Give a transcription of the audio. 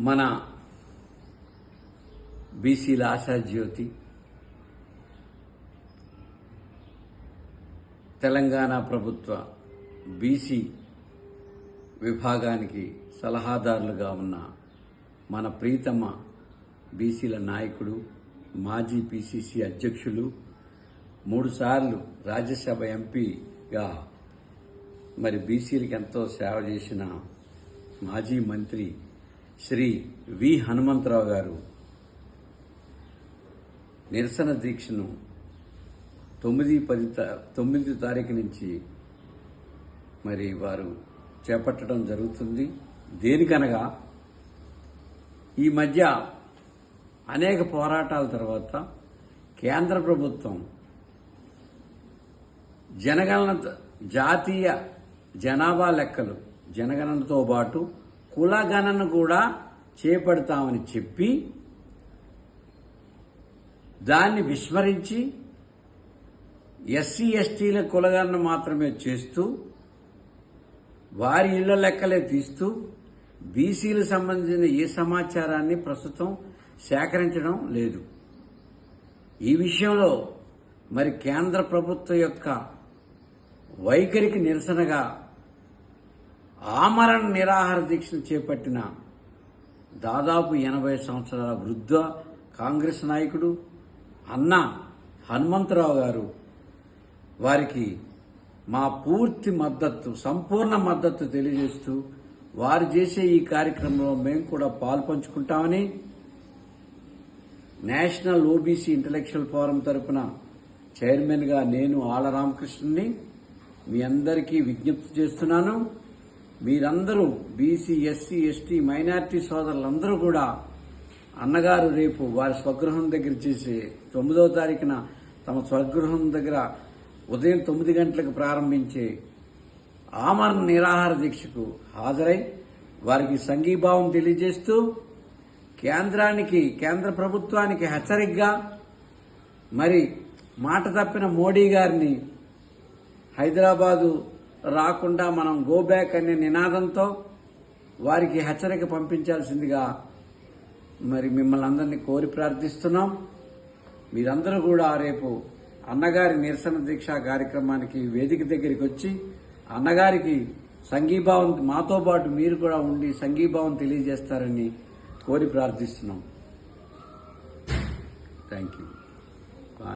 మన బీసీల ఆశాజ్యోతి తెలంగాణ ప్రభుత్వ బీసీ విభాగానికి సలహాదారులుగా ఉన్న మన ప్రీతమ బీసీల నాయకుడు, మాజీ పిసిసి అధ్యక్షులు, 3 సార్లు రాజ్యసభ ఎంపీగా మరి బీసీలకు ఎంతో సేవ చేసిన మాజీ మంత్రి శ్రీ వి హనుమంతరావు గారు నిరసన దీక్షను 9 తారీఖు నుంచి మరి వారు చేపట్టడం జరుగుతుంది. దేనికనగా ఈ మధ్య అనేక పోరాటాల తర్వాత కేంద్ర ప్రభుత్వం జనగణన, జాతీయ జనాభా లెక్కలు జనగణనతో పాటు కులగణన కూడా చేపడతామని చెప్పి దాన్ని విస్మరించి ఎస్సీ ఎస్టీల కులగణన మాత్రమే చేస్తూ వారి ఇళ్ల లెక్కలే తీస్తూ బీసీలకు సంబంధించిన ఏ సమాచారాన్ని ప్రస్తుతం సేకరించడం లేదు. ఈ విషయంలో మరి కేంద్ర ప్రభుత్వం యొక్క వైఖరికి నిరసనగా ఆమరణ నిరాహార దీక్షను చేపట్టిన దాదాపు 80 సంవత్సరాల వృద్ధ కాంగ్రెస్ నాయకుడు అన్న హనుమంతరావు గారు, వారికి మా పూర్తి మద్దతు, సంపూర్ణ మద్దతు తెలియజేస్తూ వారు చేసే ఈ కార్యక్రమంలో మేము కూడా పాల్పంచుకుంటామని నేషనల్ ఓబీసీ ఇంటలెక్చువల్ ఫోరం తరపున చైర్మన్గా నేను ఆళ్ల రామకృష్ణని మీ అందరికీ విజ్ఞప్తి చేస్తున్నాను. మీరందరూ బీసీ, ఎస్సీ, ఎస్టీ, మైనారిటీ సోదరులందరూ కూడా అన్నగారు రేపు వారి స్వగృహం దగ్గర చేసే 9వ తారీఖున తమ స్వగృహం దగ్గర ఉదయం 9 గంటలకు ప్రారంభించే ఆమరణ నిరాహార దీక్షకు హాజరై వారికి సంఘీభావం తెలియజేస్తూ కేంద్ర ప్రభుత్వానికి హెచ్చరికగా మరి మాట తప్పిన మోడీ గారిని హైదరాబాదు రాకుండా మనం గో బ్యాక్ అనే నినాదంతో వారికి హెచ్చరిక పంపించాల్సిందిగా మరి మిమ్మల్ని అందరినీ కోరి ప్రార్థిస్తున్నాం. మీరందరూ కూడా రేపు అన్నగారి నిరసన దీక్ష కార్యక్రమానికి వేదిక దగ్గరికి వచ్చి అన్నగారికి సంఘీభావం, మాతో పాటు మీరు కూడా ఉండి సంఘీభావం తెలియజేస్తారని కోరి ప్రార్థిస్తున్నాం. Thank you.